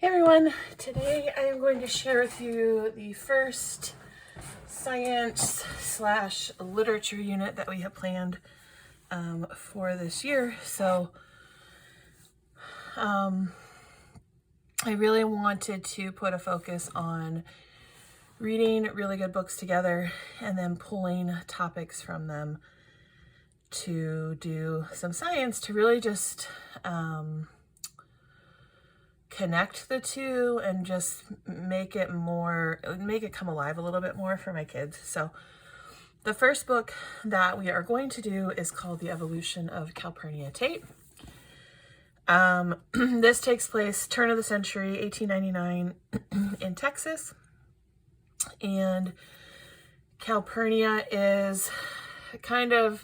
Hey everyone, today I am going to share with you the first science / literature unit that we have planned for this year. So I really wanted to put a focus on reading really good books together and then pulling topics from them to do some science to really just connect the two and just make it come alive a little bit more for my kids. So the first book that we are going to do is called The Evolution of Calpurnia Tate. This takes place turn of the century, 1899 in Texas. And Calpurnia is kind of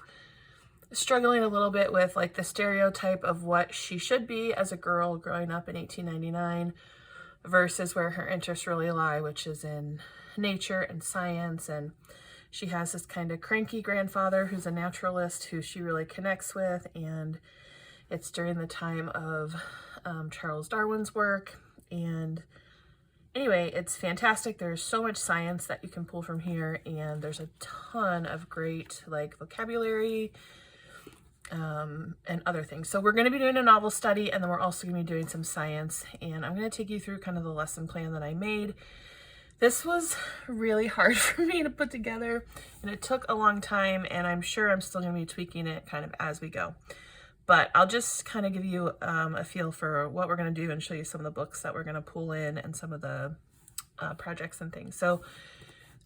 struggling a little bit with like the stereotype of what she should be as a girl growing up in 1899 versus where her interests really lie, which is in nature and science. And she has this kind of cranky grandfather who's a naturalist who she really connects with. And it's during the time of Charles Darwin's work. And anyway, it's fantastic. There's so much science that you can pull from here. And there's a ton of great like vocabulary and other things. So we're going to be doing a novel study, and then we're also going to be doing some science, and I'm going to take you through kind of the lesson plan that I made. This was really hard for me to put together, and it took a long time, and I'm sure I'm still going to be tweaking it kind of as we go. But I'll just kind of give you a feel for what we're going to do and show you some of the books that we're going to pull in and some of the projects and things. So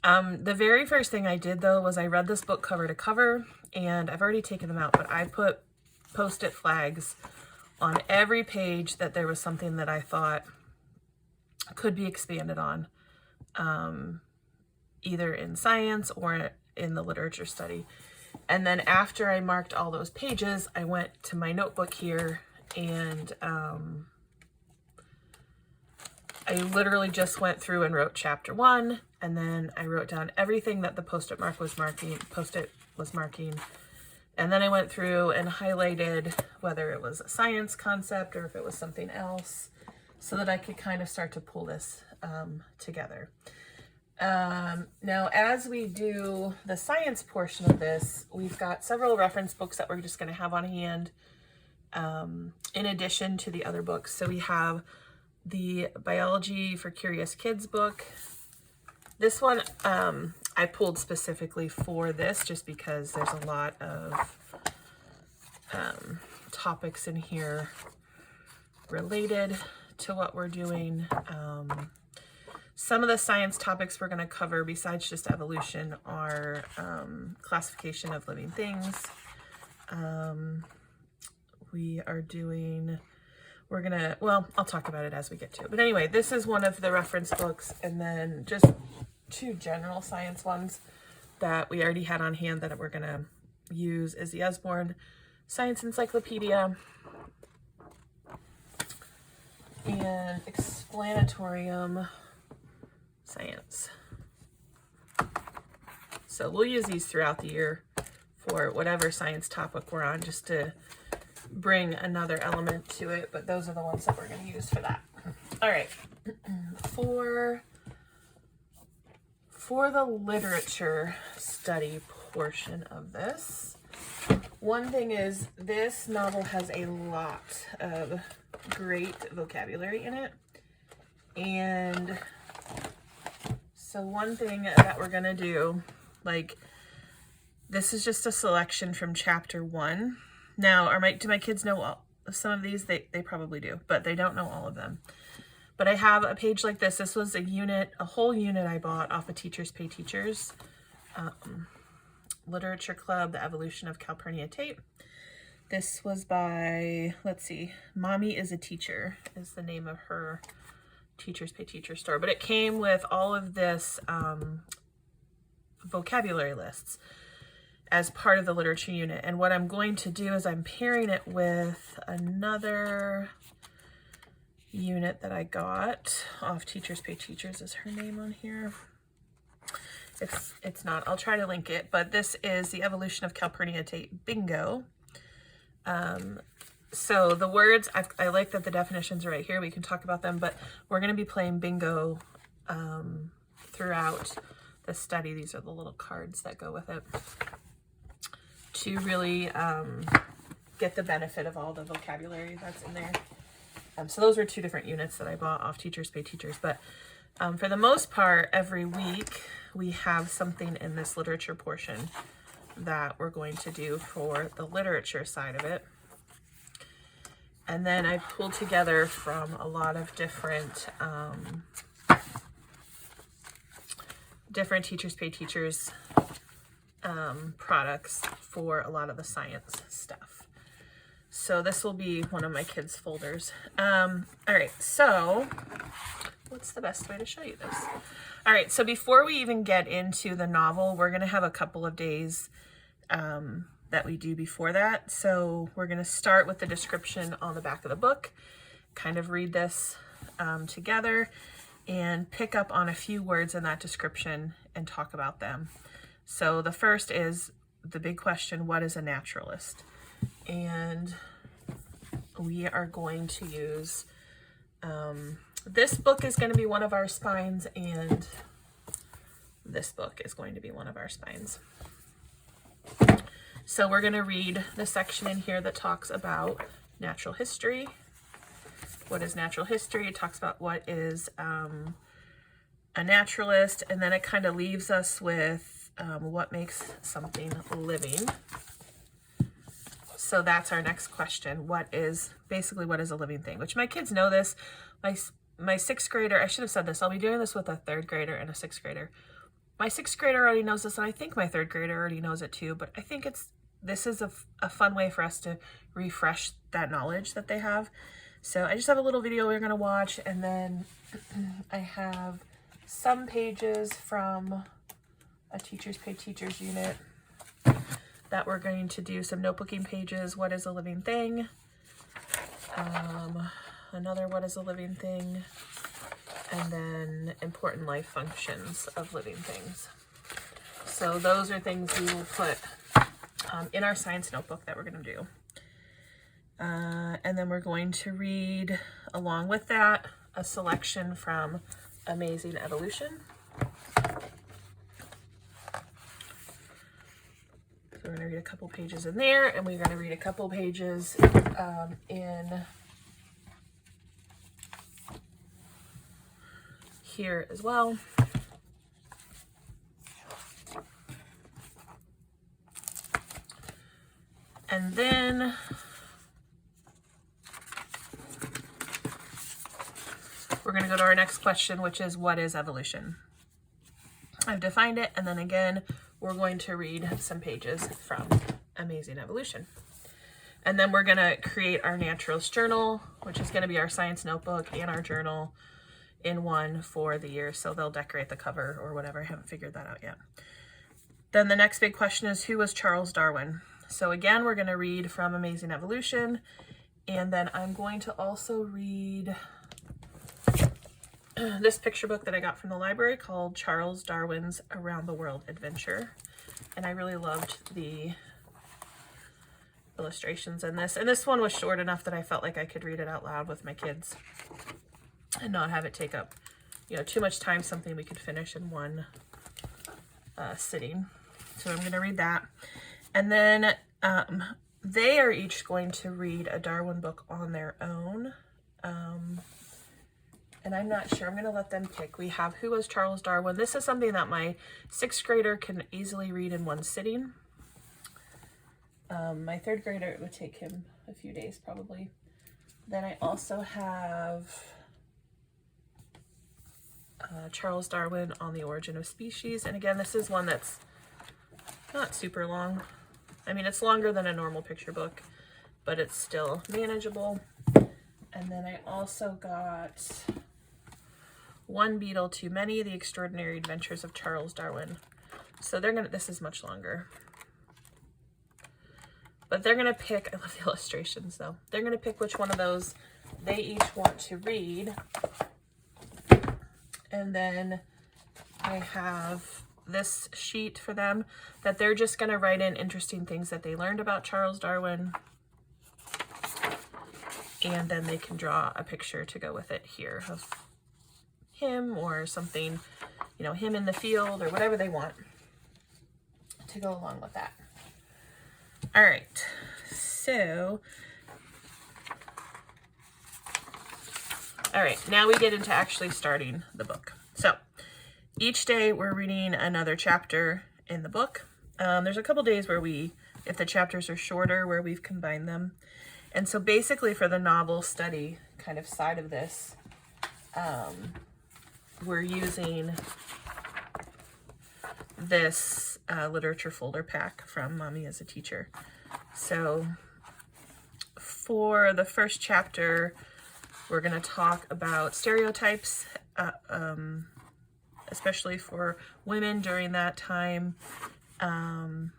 the very first thing I did though was I read this book cover to cover, and I've already taken them out, but I put post-it flags on every page that there was something that I thought could be expanded on, either in science or in the literature study. And then after I marked all those pages, I went to my notebook here, and I literally just went through and wrote chapter 1, and then I wrote down everything that the post-it was marking, and then I went through and highlighted whether it was a science concept or if it was something else, so that I could kind of start to pull this together. Now, as we do the science portion of this, we've got several reference books that we're just going to have on hand in addition to the other books. So we have the Biology for Curious Kids book. This one I pulled specifically for this just because there's a lot of topics in here related to what we're doing. Some of the science topics we're going to cover besides just evolution are classification of living things. I'll talk about it as we get to it. But anyway, this is one of the reference books, and then just two general science ones that we already had on hand that we're going to use is the Osborne Science Encyclopedia and Explanatorium Science. So we'll use these throughout the year for whatever science topic we're on, just to bring another element to it, but those are the ones that we're going to use for that. All right. For the literature study portion of this, one thing is this novel has a lot of great vocabulary in it. And so one thing that we're going to do, like, this is just a selection from chapter 1. Now, do my kids know some of these? They probably do, but they don't know all of them. But I have a page like this. This was a whole unit I bought off of Teachers Pay Teachers. Literature Club, The Evolution of Calpurnia Tate. This was by, let's see, Mommy is a Teacher is the name of her Teachers Pay Teachers store. But it came with all of this vocabulary lists as part of the literature unit. And what I'm going to do is I'm pairing it with another unit that I got off Teachers Pay Teachers. Is her name on here? It's not. I'll try to link it. But this is The Evolution of Calpurnia Tate Bingo. So the words, I like that the definitions are right here. We can talk about them, but we're going to be playing bingo throughout the study. These are the little cards that go with it to really get the benefit of all the vocabulary that's in there. So those were 2 different units that I bought off Teachers Pay Teachers, but for the most part, every week we have something in this literature portion that we're going to do for the literature side of it. And then I pulled together from a lot of different Teachers Pay Teachers products for a lot of the science stuff. So this will be one of my kids' folders. All right, so what's the best way to show you this? All right, so before we even get into the novel, we're gonna have a couple of days that we do before that. So we're gonna start with the description on the back of the book, kind of read this together and pick up on a few words in that description and talk about them. So the first is the big question, what is a naturalist? And we are going to use, this book is going to be one of our spines, and this book is going to be one of our spines. So we're going to read the section in here that talks about natural history. What is natural history? It talks about what is a naturalist, and then it kind of leaves us with what makes something living. So that's our next question. What is a living thing? Which my kids know this. My 6th grader, I should have said this, I'll be doing this with a 3rd grader and a 6th grader. My 6th grader already knows this, and I think my 3rd grader already knows it too, but I think this is a fun way for us to refresh that knowledge that they have. So I just have a little video we're going to watch, and then I have some pages from a Teachers Pay Teachers unit that we're going to do some notebooking pages. What is a living thing? Another what is a living thing? And then important life functions of living things. So those are things we will put in our science notebook that we're going to do. And then we're going to read, along with that, a selection from Amazing Evolution. So we're going to read a couple pages in there, and we're going to read a couple pages in here as well. And then we're going to go to our next question, which is, what is evolution? I've defined it, and then again, we're going to read some pages from Amazing Evolution. And then we're going to create our naturalist journal, which is going to be our science notebook and our journal in one for the year. So they'll decorate the cover or whatever. I haven't figured that out yet. Then the next big question is, who was Charles Darwin? So again, we're going to read from Amazing Evolution, and then I'm going to also read this picture book that I got from the library called Charles Darwin's Around the World Adventure. And I really loved the illustrations in this. And this one was short enough that I felt like I could read it out loud with my kids and not have it take up, too much time, something we could finish in one sitting. So I'm going to read that. And then they are each going to read a Darwin book on their own. And I'm not sure. I'm going to let them pick. We have Who Was Charles Darwin? This is something that my 6th grader can easily read in one sitting. My 3rd grader, it would take him a few days probably. Then I also have Charles Darwin on the Origin of Species. And again, this is one that's not super long. I mean, it's longer than a normal picture book, but it's still manageable. And then I also got One Beetle Too Many, The Extraordinary Adventures of Charles Darwin. So this is much longer. But they're gonna pick, I love the illustrations though. They're gonna pick which one of those they each want to read. And then I have this sheet for them that they're just gonna write in interesting things that they learned about Charles Darwin. and then they can draw a picture to go with it here of him or something, you know, him in the field or whatever they want to go along with that. All right, so, all right, now we get into actually starting the book. So each day we're reading another chapter in the book. There's a couple days where if the chapters are shorter, where we've combined them. And so basically for the novel study kind of side of this, we're using this literature folder pack from Mommy as a Teacher. So for the first chapter, we're going to talk about stereotypes, especially for women during that time. And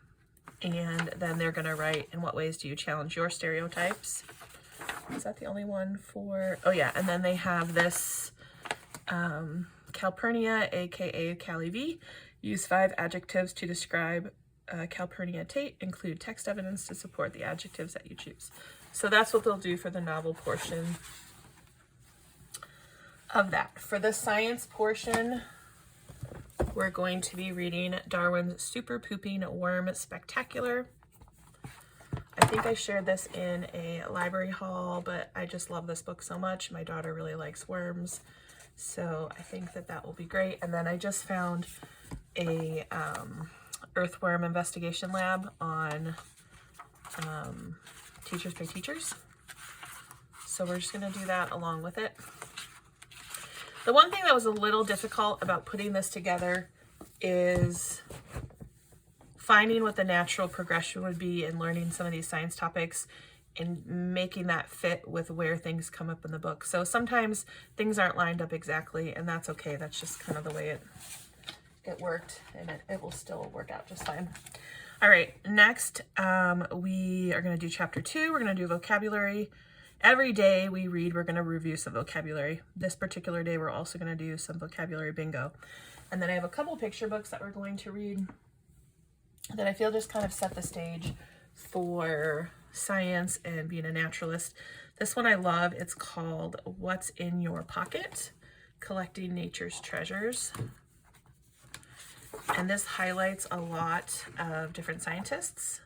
then they're going to write, in what ways do you challenge your stereotypes? Is that the only one for, oh yeah, and then they have this Calpurnia, aka Callie V. Use 5 adjectives to describe Calpurnia Tate. Include text evidence to support the adjectives that you choose. So that's what they'll do for the novel portion of that. For the science portion, we're going to be reading Darwin's Super Pooping Worm Spectacular. I think I shared this in a library haul, but I just love this book so much. My daughter really likes worms, so I think that that will be great. And then I just found a earthworm investigation lab on Teachers Pay Teachers. So we're just going to do that along with it. The one thing that was a little difficult about putting this together is finding what the natural progression would be in learning some of these science topics and making that fit with where things come up in the book. So sometimes things aren't lined up exactly, and that's okay. That's just kind of the way it worked, and it will still work out just fine. All right, next we are going to do chapter 2. We're going to do vocabulary. Every day we read, we're going to review some vocabulary. This particular day, we're also going to do some vocabulary bingo. And then I have a couple picture books that we're going to read that I feel just kind of set the stage for science and being a naturalist. This one I love. It's called What's in Your Pocket? Collecting Nature's Treasures. And this highlights a lot of different scientists.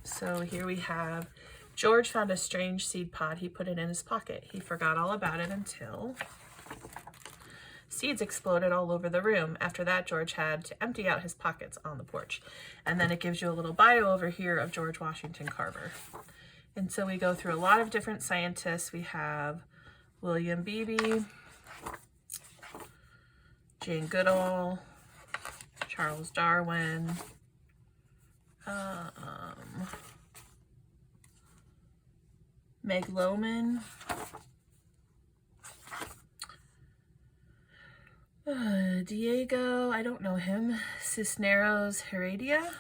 So here we have, George found a strange seed pod. He put it in his pocket. He forgot all about it until seeds exploded all over the room. After that, George had to empty out his pockets on the porch. And then it gives you a little bio over here of George Washington Carver. And so we go through a lot of different scientists. We have William Beebe, Jane Goodall, Charles Darwin, Meg Lowman, Diego, I don't know him, Cisneros Heredia,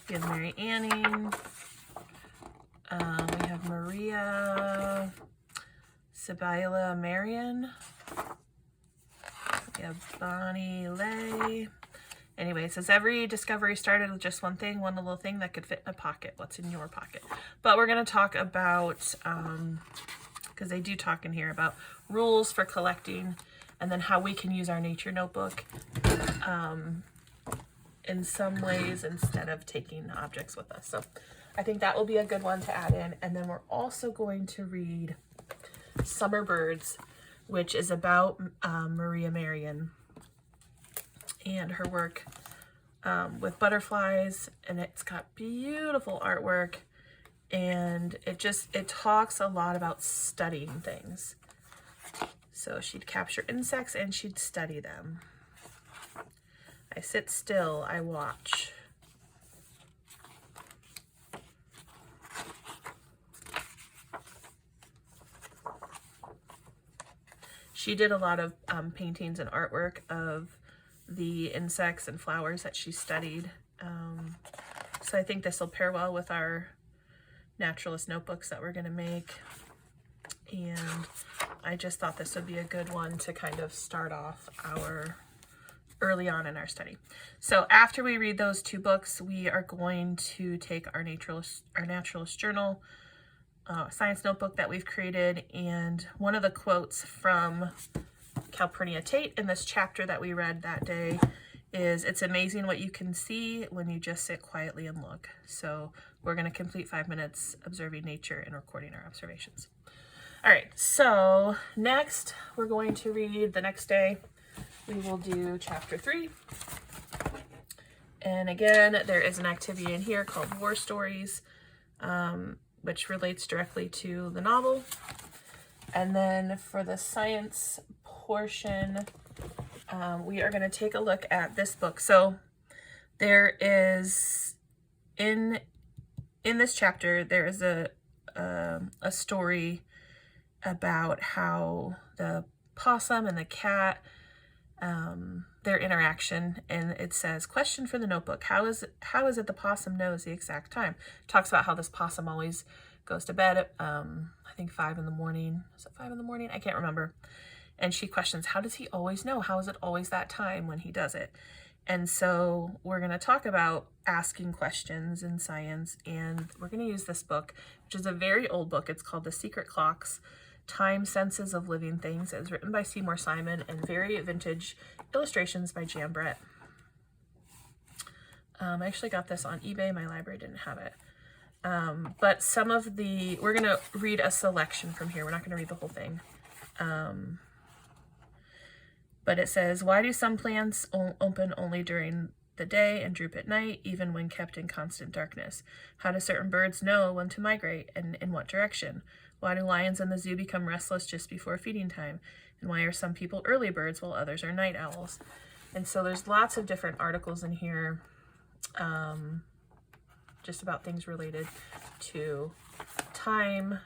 we have Mary Anning, we have Maria Sibylla Marion, we have Bonnie Lay. Anyway, it says every discovery started with just one thing, one little thing that could fit in a pocket. What's in your pocket? But we're going to talk about, because they do talk in here about rules for collecting, and then how we can use our nature notebook in some ways instead of taking objects with us. So I think that will be a good one to add in. And then we're also going to read Summer Birds, which is about Maria Marion and her work with butterflies, and it's got beautiful artwork, and it talks a lot about studying things. So she'd capture insects and she'd study them. I sit still, I watch. She did a lot of paintings and artwork of the insects and flowers that she studied. So I think this will pair well with our naturalist notebooks that we're going to make. And I just thought this would be a good one to kind of start off our early on in our study. So after we read those 2 books, we are going to take our naturalist journal, science notebook that we've created, and one of the quotes from Calpurnia Tate in this chapter that we read that day is, "It's amazing what you can see when you just sit quietly and look." So we're going to complete 5 minutes observing nature and recording our observations. All right, so next we're going to read the next day. We will do chapter 3. And again, there is an activity in here called War Stories, which relates directly to the novel. And then for the science portion, we are going to take a look at this book. So there is, in this chapter, there is a story about how the possum and the cat, their interaction, and it says, question for the notebook, how is it the possum knows the exact time? Talks about how this possum always goes to bed at, I think 5 in the morning. Is it 5 in the morning? I can't remember. And she questions, how does he always know? How is it always that time when he does it? And so we're going to talk about asking questions in science, and we're going to use this book, which is a very old book. It's called The Secret Clocks, Time Senses of Living Things. It was written by Seymour Simon and very vintage illustrations by Jan Brett. I actually got this on eBay. My library didn't have it. But we're going to read a selection from here. We're not going to read the whole thing. But it says, why do some plants open only during the day and droop at night, even when kept in constant darkness? How do certain birds know when to migrate and in what direction? Why do lions in the zoo become restless just before feeding time? And why are some people early birds while others are night owls? And so there's lots of different articles in here, just about things related to time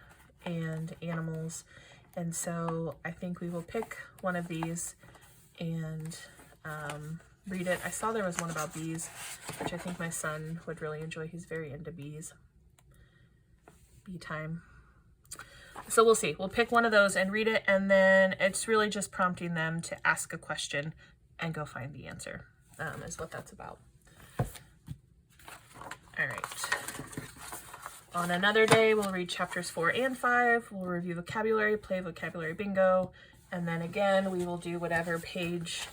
and animals. And so I think we will pick one of these and read it. I saw there was one about bees, which I think my son would really enjoy. He's very into bees. Bee time. So we'll see. We'll pick one of those and read it, and then it's really just prompting them to ask a question and go find the answer, is what that's about. All right. On another day, we'll read chapters 4 and 5. We'll review vocabulary, play vocabulary bingo, and then again, we will do whatever page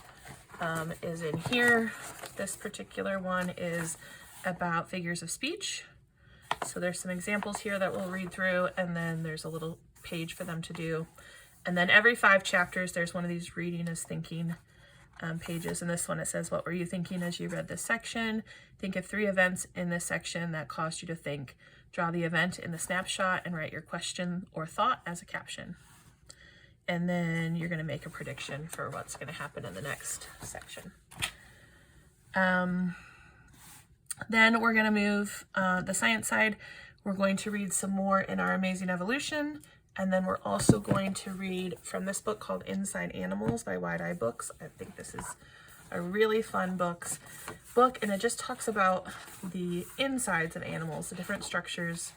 is in here. This particular one is about figures of speech. So there's some examples here that we'll read through, and then there's a little page for them to do. And then every 5 chapters, there's one of these reading is thinking pages. And this one, it says, what were you thinking as you read this section? Think of 3 events in this section that caused you to think. Draw the event in the snapshot and write your question or thought as a caption. And then you're going to make a prediction for what's going to happen in the next section. Then we're going to move the science side. We're going to read some more in Our Amazing Evolution. And then we're also going to read from this book called Inside Animals by Wide Eye Books. I think this is a really fun book, and it just talks about the insides of animals, the different structures,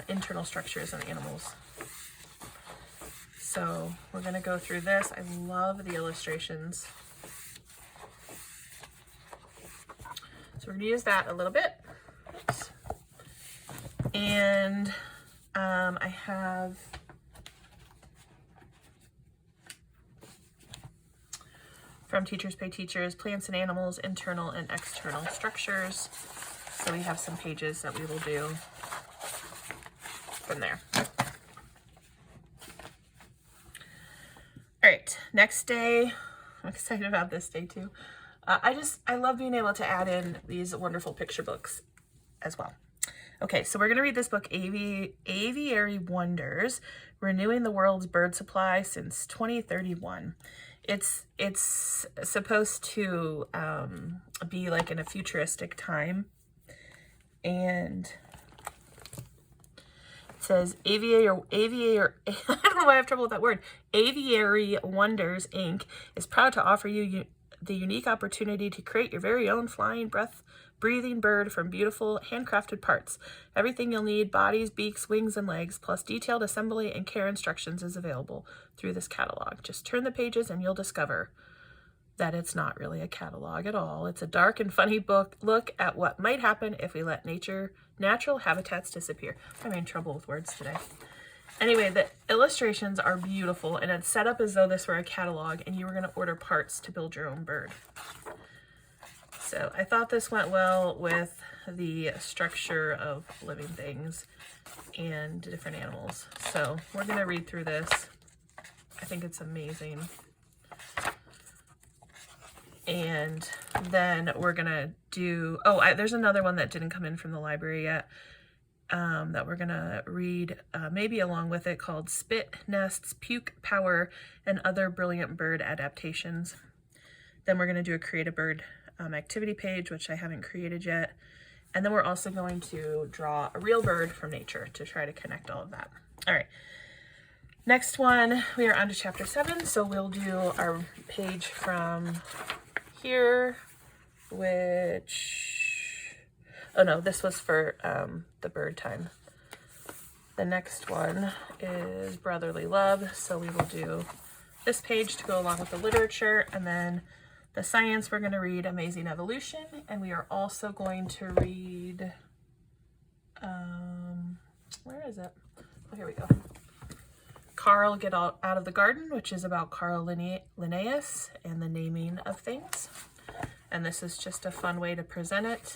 internal structures of animals. So we're going to go through this. I love the illustrations. So we're going to use that a little bit. Oops. And I have from Teachers Pay Teachers, Plants and Animals, Internal and External Structures. So we have some pages that we will do from there. All right, next day. I'm excited about this day too. I love being able to add in these wonderful picture books as well. Okay, so we're going to read this book, Aviary Wonders, Renewing the World's Bird Supply Since 2031. It's supposed to be like in a futuristic time, and it says Aviary, I don't know why I have trouble with that word. Aviary Wonders, Inc. is proud to offer you the unique opportunity to create your very own flying, breathing bird from beautiful handcrafted parts. Everything you'll need, bodies, beaks, wings, and legs, plus detailed assembly and care instructions is available through this catalog. Just turn the pages and you'll discover that it's not really a catalog at all. It's a dark and funny book look at what might happen if we let natural habitats disappear. I'm having trouble with words today. Anyway, the illustrations are beautiful, and it's set up as though this were a catalog and you were going to order parts to build your own bird. So I thought this went well with the structure of living things and different animals. So we're going to read through this. I think it's amazing. And then we're going to do, there's another one that didn't come in from the library yet that we're going to read maybe along with it, called Spit, Nests, Puke, Power, and Other Brilliant Bird Adaptations. Then we're going to do a Create a Bird activity page, which I haven't created yet. And then we're also going to draw a real bird from nature to try to connect all of that. All right. Next one, we are on to chapter 7. So we'll do our page from here, which, oh no, this was for the bird time. The next one is Brotherly Love. So we will do this page to go along with the literature, and then the science, we're going to read Amazing Evolution, and we are also going to read, where is it? Oh, here we go. Carl Get Out of the Garden, which is about Carl Linnaeus and the naming of things. And this is just a fun way to present it.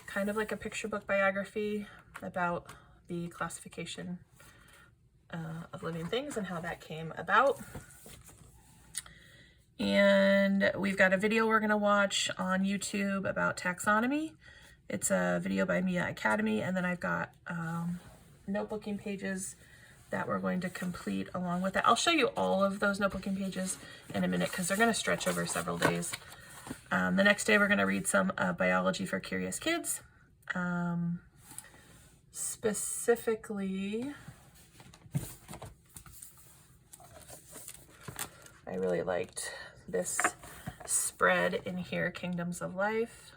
Kind of like a picture book biography about the classification of living things and how that came about. And we've got a video we're going to watch on YouTube about taxonomy. It's a video by Mia Academy. And then I've got notebooking pages that we're going to complete along with it. I'll show you all of those notebooking pages in a minute because they're going to stretch over several days. The next day we're going to read some biology for curious kids. Specifically, I really liked this spread in here, Kingdoms of Life.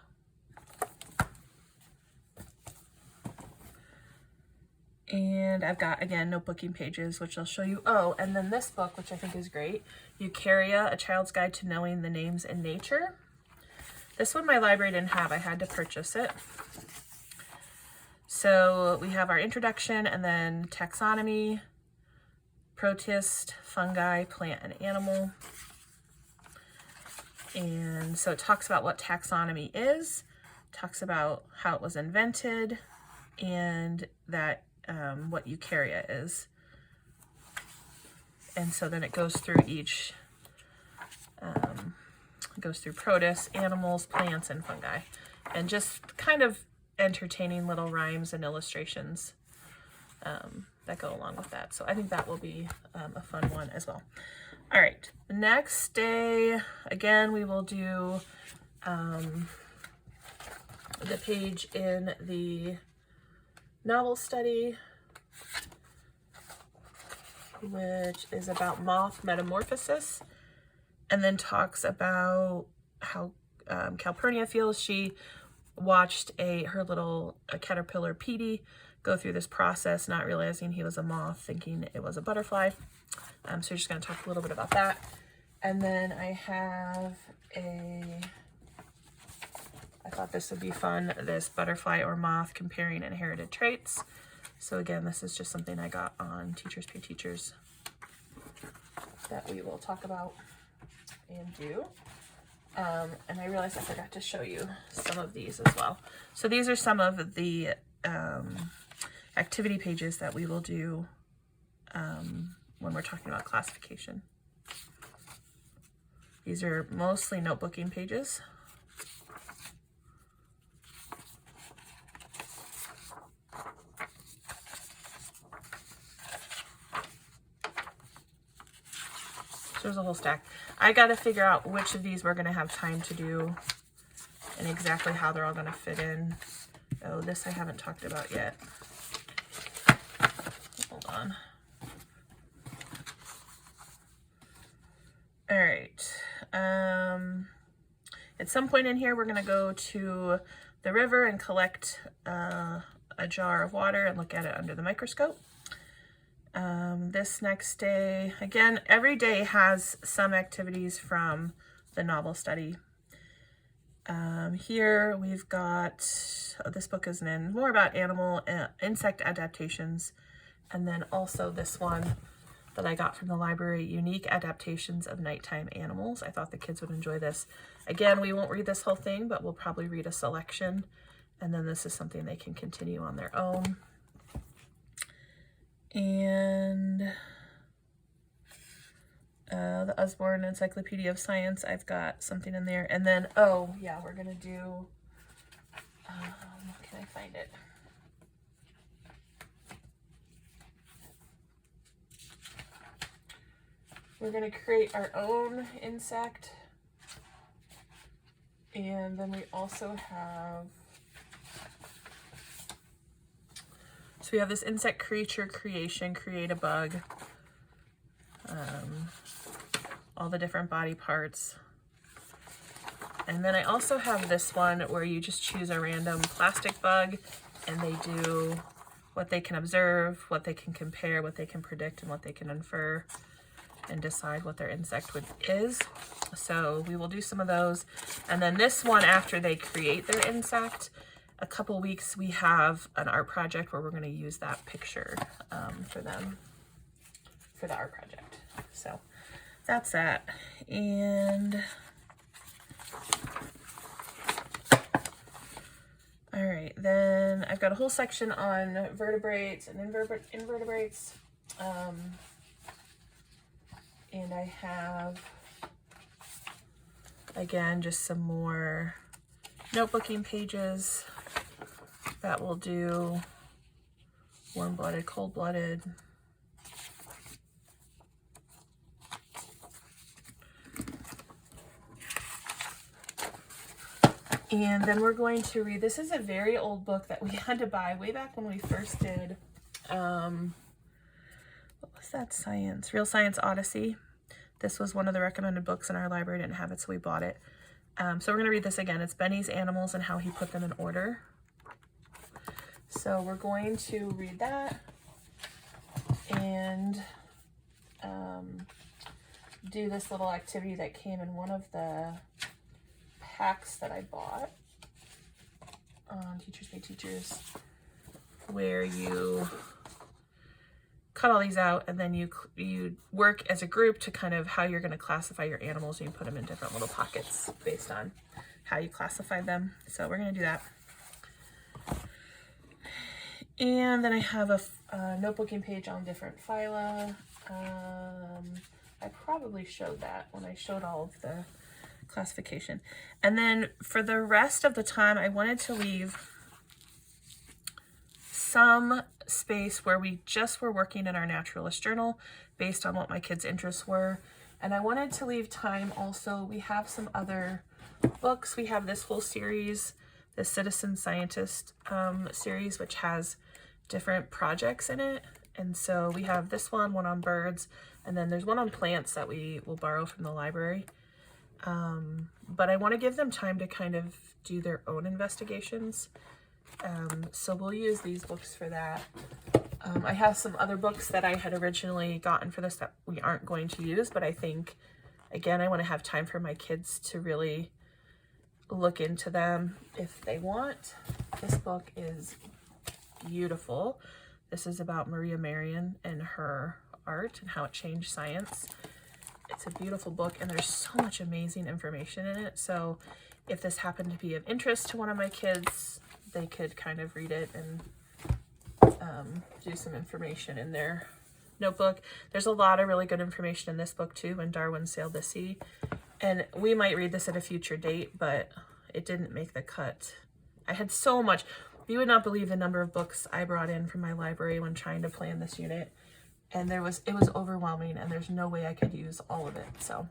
And I've got, again, notebooking pages, which I'll show you. Oh, and then this book, which I think is great, Eukarya, A Child's Guide to Knowing the Names in Nature. This one my library didn't have. I had to purchase it. So we have our introduction, and then taxonomy, protist, fungi, plant, and animal. And so it talks about what taxonomy is, talks about how it was invented, and that what eukarya is. And so then it goes through each, it goes through protists, animals, plants, and fungi, and just kind of entertaining little rhymes and illustrations that go along with that. So I think that will be a fun one as well. All right, the next day, again, we will do the page in the novel study, which is about moth metamorphosis, and then talks about how Calpurnia feels. She watched her little caterpillar Petey go through this process, not realizing he was a moth, thinking it was a butterfly. So we're just going to talk a little bit about that. And then I have I thought this would be fun, this butterfly or moth comparing inherited traits. So again, this is just something I got on Teachers Pay Teachers that we will talk about and do. And I realized I forgot to show you some of these as well. So these are some of the activity pages that we will do when we're talking about classification. These are mostly notebooking pages. So there's a whole stack. I got to figure out which of these we're going to have time to do and exactly how they're all going to fit in. Oh, this I haven't talked about yet. Hold on. All right. At some point in here, we're going to go to the river and collect a jar of water and look at it under the microscope. This next day, again, every day has some activities from the novel study. Here we've got, this book is more about animal insect adaptations, and then also this one that I got from the library, Unique Adaptations of Nighttime Animals. I thought the kids would enjoy this. Again, we won't read this whole thing, but we'll probably read a selection, and then this is something they can continue on their own. And the Usborne Encyclopedia of Science, I've got something in there. And then, oh yeah, we're gonna do, can I find it? We're gonna create our own insect. And then we also have, so we have this insect creature creation, create a bug. All the different body parts. And then I also have this one where you just choose a random plastic bug and they do what they can observe, what they can compare, what they can predict, and what they can infer, and decide what their insect is. So we will do some of those. And then this one, after they create their insect, a couple weeks we have an art project where we're going to use that picture for them for the art project. So that's that. And all right, then I've got a whole section on vertebrates and invertebrates. And I have, again, just some more notebooking pages that will do warm-blooded, cold-blooded. And then we're going to read, this is a very old book that we had to buy way back when we first did, what was that, Science? Real Science Odyssey. This was one of the recommended books in our library, didn't have it, so we bought it. So we're gonna read this again. It's Benny's Animals and How He Put Them in Order. So we're going to read that and do this little activity that came in one of the packs that I bought on Teachers Pay Teachers, where you cut all these out and then you work as a group to kind of how you're going to classify your animals, and you put them in different little pockets based on how you classify them. So we're going to do that. And then I have a notebooking page on different phyla. I probably showed that when I showed all of the classification. And then for the rest of the time, I wanted to leave some space where we just were working in our naturalist journal based on what my kids' interests were. And I wanted to leave time also. We have some other books. We have this whole series, the Citizen Scientist series, which has different projects in it. And so we have this one on birds, and then there's one on plants that we will borrow from the library. But I want to give them time to kind of do their own investigations. So we'll use these books for that. I have some other books that I had originally gotten for this that we aren't going to use, but I think, again, I want to have time for my kids to really look into them if they want. This book is beautiful. This is about Maria Marion and her art and how it changed science. It's a beautiful book, and there's so much amazing information in it. So if this happened to be of interest to one of my kids, they could kind of read it and do some information in their notebook. There's a lot of really good information in this book too, When Darwin Sailed the Sea. And we might read this at a future date, but it didn't make the cut. I had so much. You would not believe the number of books I brought in from my library when trying to plan this unit. And it was overwhelming, and there's no way I could use all of it. So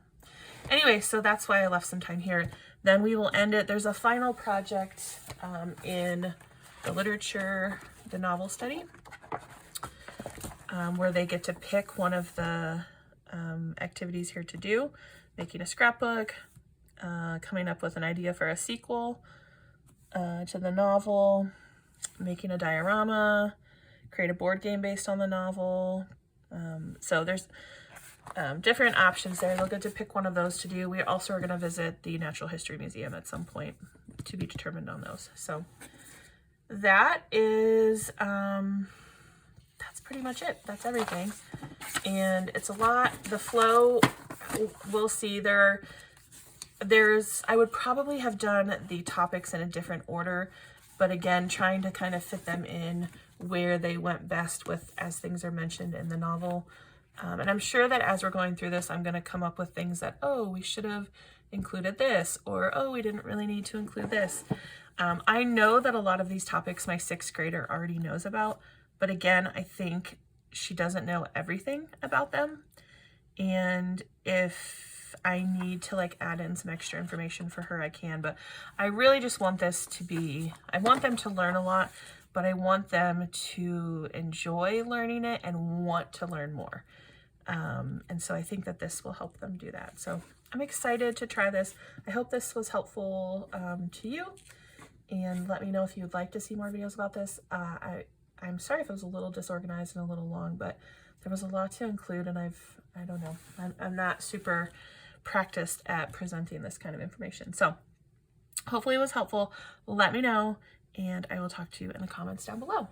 anyway, so that's why I left some time here. Then we will end it. There's a final project in the literature, the novel study, where they get to pick one of the activities here to do, making a scrapbook, coming up with an idea for a sequel to the novel, making a diorama, create a board game based on the novel, So there's different options there. They'll get to pick one of those to do. We also are going to visit the Natural History Museum at some point, to be determined on those. So that is, that's pretty much it. That's everything. And it's a lot. The flow, we'll see. I would probably have done the topics in a different order, but again, trying to kind of fit them in where they went best with as things are mentioned in the novel. And I'm sure that as we're going through this, I'm going to come up with things that, oh, we should have included this, or, oh, we didn't really need to include this. I know that a lot of these topics my 6th grader already knows about, but again, I think she doesn't know everything about them. And if I need to like add in some extra information for her, I can, but I really just want this to be, I want them to learn a lot, but I want them to enjoy learning it and want to learn more. And so I think that this will help them do that. So I'm excited to try this. I hope this was helpful to you, and let me know if you'd like to see more videos about this. I'm sorry if it was a little disorganized and a little long, but there was a lot to include, and I don't know, I'm not super practiced at presenting this kind of information. So hopefully it was helpful. Let me know, and I will talk to you in the comments down below.